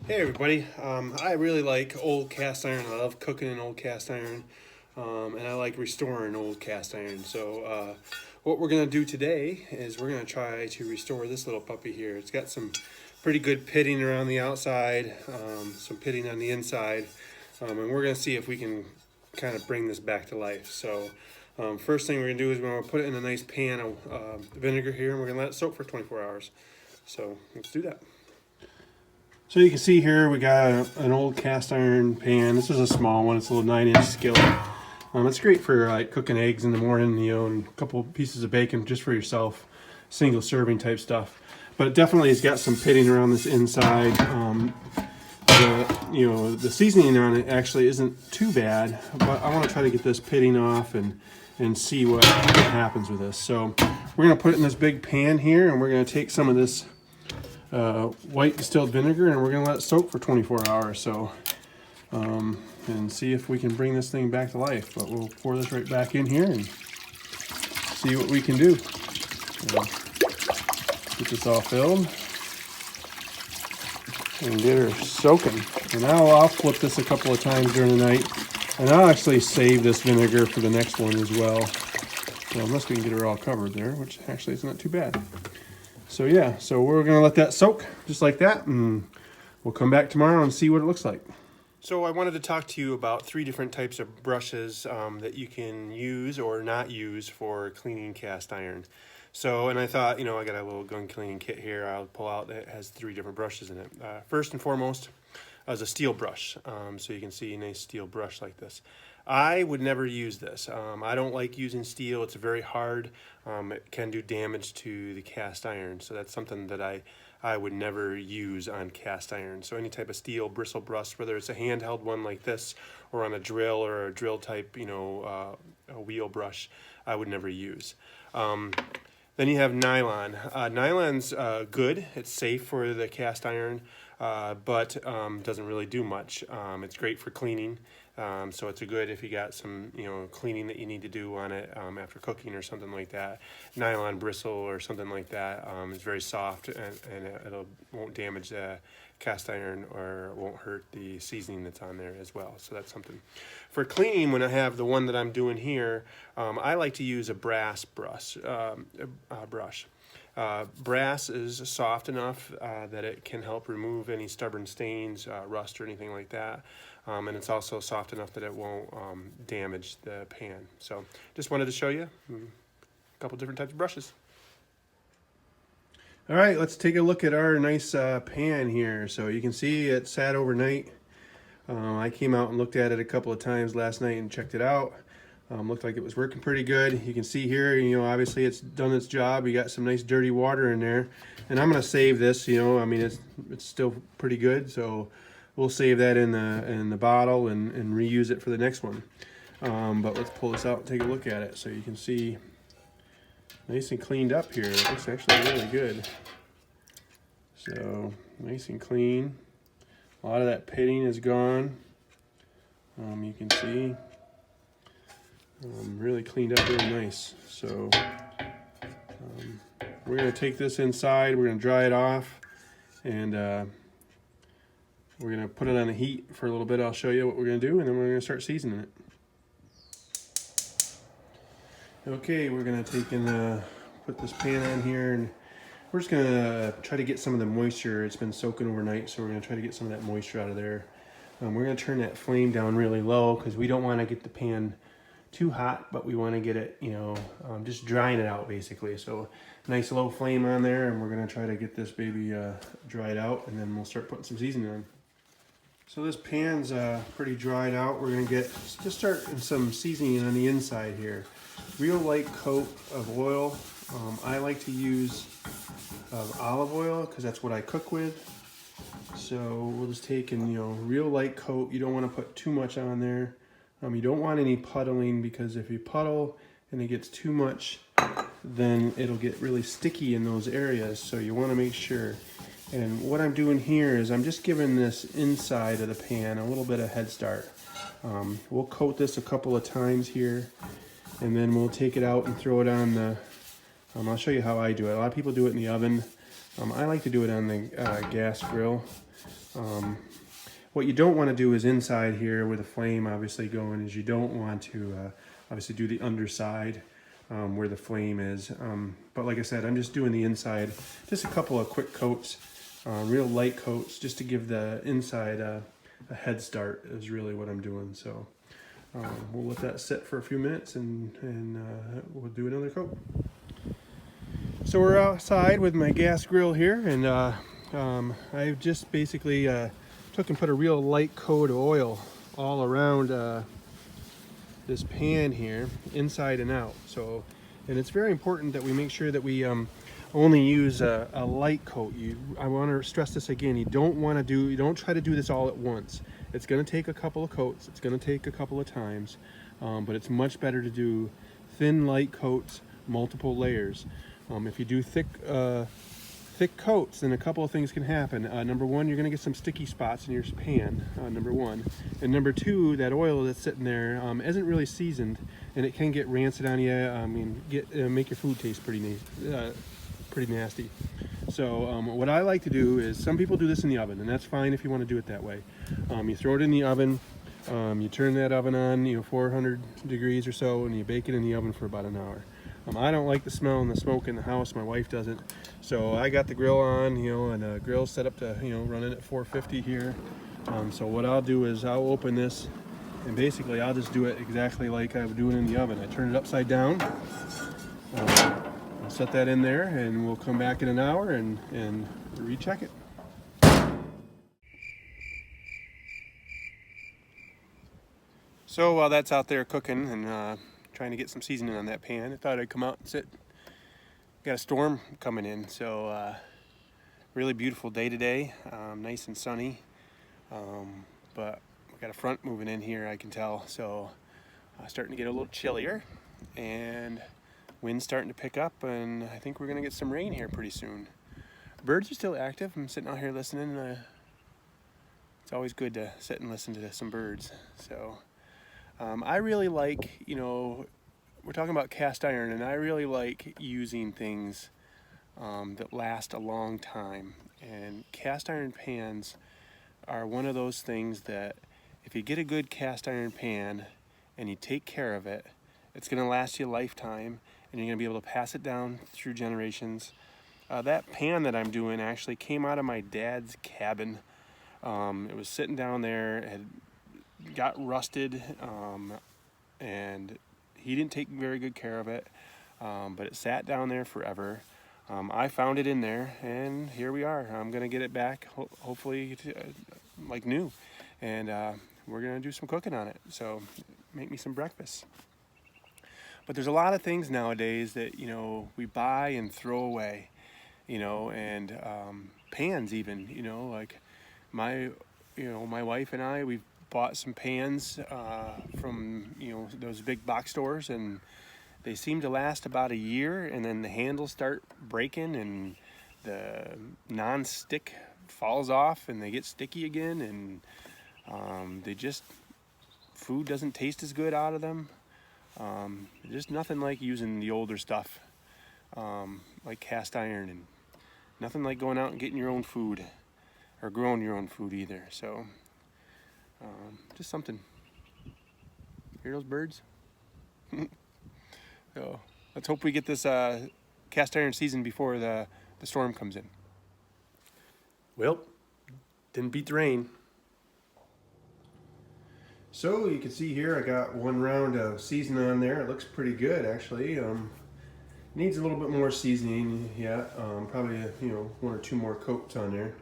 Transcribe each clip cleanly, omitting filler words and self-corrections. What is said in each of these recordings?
Hey everybody, I really like old cast iron. I love cooking in old cast iron, and I like restoring old cast iron. So what we're going to do today is we're going to try to restore this little puppy here. It's got some pretty good pitting around the outside, some pitting on the inside, and we're going to see if we can kind of bring this back to life. So first thing we're going to do is we're going to put it in a nice pan of vinegar here, and we're going to let it soak for 24 hours. So let's do that. So you can see here we got an old cast iron pan. This is a small one. It's a little 9-inch skillet. It's great for like cooking eggs in the morning, and a couple pieces of bacon just for yourself, single serving type stuff. But it definitely has got some pitting around this inside. The seasoning on it actually isn't too bad, but I want to try to get this pitting off and see what happens with this. So we're going to put it in this big pan here, and we're going to take some of this white distilled vinegar, and we're going to let it soak for 24 hours. So and see if we can bring this thing back to life. But we'll pour this right back in here and see what we can do. Get this all filled and get her soaking. And now I'll flip this a couple of times during the night, and I'll actually save this vinegar for the next one as well. So unless we can get her all covered there, which actually is not too bad. So yeah, so we're gonna let that soak just like that, and we'll come back tomorrow and see what it looks like. So I wanted to talk to you about 3 different types of brushes that you can use or not use for cleaning cast iron. So, and I thought, I got a little gun cleaning kit here I'll pull out that has 3 different brushes in it. First and foremost is a steel brush. So you can see a nice steel brush like this. I would never use this. I don't like using steel. It's very hard. It can do damage to the cast iron. So that's something that I would never use on cast iron. So any type of steel bristle brush, whether it's a handheld one like this or on a drill or a drill type, a wheel brush, I would never use. Then you have nylon. Nylon's good. It's safe for the cast iron, but doesn't really do much. It's great for cleaning. So it's a good if you got some cleaning that you need to do on it after cooking or something like that. Nylon bristle or something like that is very soft, and it won't damage the cast iron or won't hurt the seasoning that's on there as well. So that's something. For cleaning, when I have the one that I'm doing here, I like to use a brass brush. Brass is soft enough that it can help remove any stubborn stains, rust, or anything like that. And it's also soft enough that it won't damage the pan. So just wanted to show you a couple different types of brushes. All right, let's take a look at our nice pan here. So you can see it sat overnight. I came out and looked at it a couple of times last night and checked it out. Looked like it was working pretty good. You can see here, obviously it's done its job. You got some nice dirty water in there. And I'm gonna save this, it's still pretty good. So we'll save that in the bottle and reuse it for the next one. But let's pull this out and take a look at it so you can see nice and cleaned up here. It looks actually really good. So nice and clean. A lot of that pitting is gone. You can see really cleaned up really nice. So we're going to take this inside. We're going to dry it off, and we're going to put it on the heat for a little bit. I'll show you what we're going to do, and then we're going to start seasoning it. Okay, we're going to take and put this pan on here, and we're just going to try to get some of the moisture. It's been soaking overnight, so we're going to try to get some of that moisture out of there. We're going to turn that flame down really low because we don't want to get the pan too hot, but we want to get it, just drying it out basically. So nice low flame on there, and we're going to try to get this baby dried out, and then we'll start putting some seasoning on. So this pan's pretty dried out. We're going to just start some seasoning on the inside here. Real light coat of oil. I like to use olive oil because that's what I cook with. So we'll just take and real light coat. You don't want to put too much on there. You don't want any puddling, because if you puddle and it gets too much, then it'll get really sticky in those areas. So you want to make sure. And what I'm doing here is I'm just giving this inside of the pan a little bit of head start. We'll coat this a couple of times here, and then we'll take it out and throw it on the, I'll show you how I do it. A lot of people do it in the oven. I like to do it on the gas grill. What you don't want to do is inside here with a flame obviously going is you don't want to obviously do the underside where the flame is. But like I said, I'm just doing the inside, just a couple of quick coats, real light coats, just to give the inside a head start is really what I'm doing. So we'll let that sit for a few minutes and we'll do another coat. So we're outside with my gas grill here, and I just basically took and put a real light coat of oil all around this pan here, inside and out. So, and it's very important that we make sure that we only use a light coat. I want to stress this again. You don't try to do this all at once. It's going to take a couple of coats. It's going to take a couple of times, but it's much better to do thin light coats, multiple layers. If you do thick coats, then a couple of things can happen. Number one, you're going to get some sticky spots in your pan, number one. And number two, that oil that's sitting there isn't really seasoned, and it can get rancid on you. I mean, make your food taste pretty nasty. So what I like to do is, some people do this in the oven, and that's fine if you want to do it that way. You throw it in the oven, you turn that oven on, 400 degrees or so, and you bake it in the oven for about an hour. I don't like the smell and the smoke in the house. My wife doesn't. So I got the grill on, and the grill's set up to, running at 450 here. So what I'll do is I'll open this, and basically I'll just do it exactly like I would do it in the oven. I turn it upside down. I'll set that in there, and we'll come back in an hour and recheck it. So while that's out there cooking and trying to get some seasoning on that pan, I thought I'd come out and sit. Got a storm coming in, so really beautiful day today, nice and sunny, but we got a front moving in here, I can tell, so starting to get a little chillier, and wind's starting to pick up, and I think we're gonna get some rain here pretty soon. Birds are still active. I'm sitting out here listening. It's always good to sit and listen to some birds. So I really like, we're talking about cast iron, and I really like using things that last a long time. And cast iron pans are one of those things that if you get a good cast iron pan and you take care of it, it's going to last you a lifetime, and you're going to be able to pass it down through generations. That pan that I'm doing actually came out of my dad's cabin. It was sitting down there, it had got rusted, and he didn't take very good care of it, but it sat down there forever. I found it in there, and here we are. I'm gonna get it back, hopefully like new, and we're gonna do some cooking on it, so make me some breakfast. But there's a lot of things nowadays that we buy and throw away, and pans even, like my wife and I, we've bought some pans from those big box stores, and they seem to last about a year, and then the handles start breaking and the non-stick falls off and they get sticky again, and food doesn't taste as good out of them. Just nothing like using the older stuff, like cast iron, and nothing like going out and getting your own food or growing your own food either. So just something. Hear those birds? So let's hope we get this cast iron season before the storm comes in. Well, didn't beat the rain. So you can see here I got one round of seasoning on there. It looks pretty good actually. Needs a little bit more seasoning yet. Probably one or two more coats on there.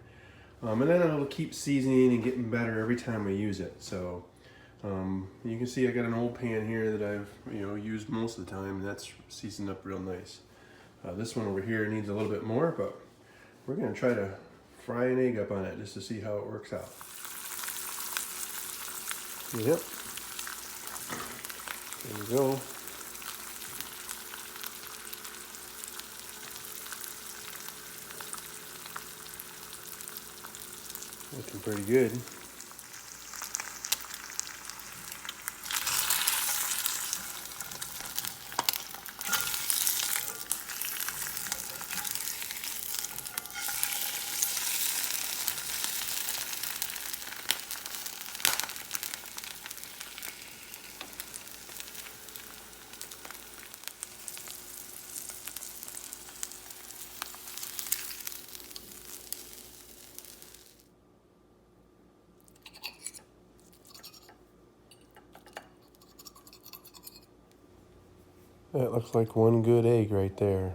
And then it'll keep seasoning and getting better every time we use it. So you can see I got an old pan here that I've used most of the time, and that's seasoned up real nice. This one over here needs a little bit more, but we're gonna try to fry an egg up on it just to see how it works out. Yep. There we go. Looking pretty good. That looks like one good egg right there.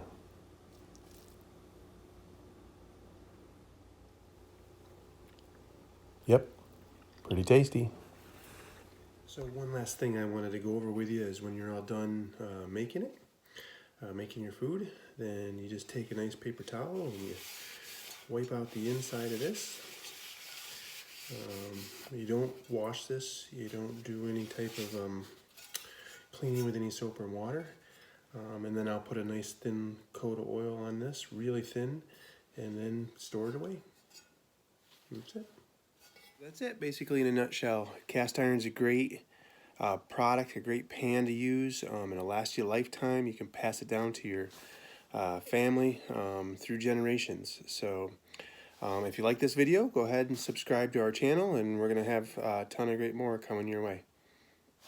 Yep, pretty tasty. So one last thing I wanted to go over with you is when you're all done making it, making your food, then you just take a nice paper towel and you wipe out the inside of this. You don't wash this, you don't do any type of cleaning with any soap or water. And then I'll put a nice thin coat of oil on this, really thin, and then store it away. That's it. That's it, basically, in a nutshell. Cast iron's a great product, a great pan to use, and it'll last you a lifetime. You can pass it down to your family through generations. So if you like this video, go ahead and subscribe to our channel, and we're going to have a ton of great more coming your way.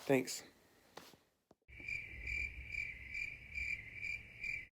Thanks.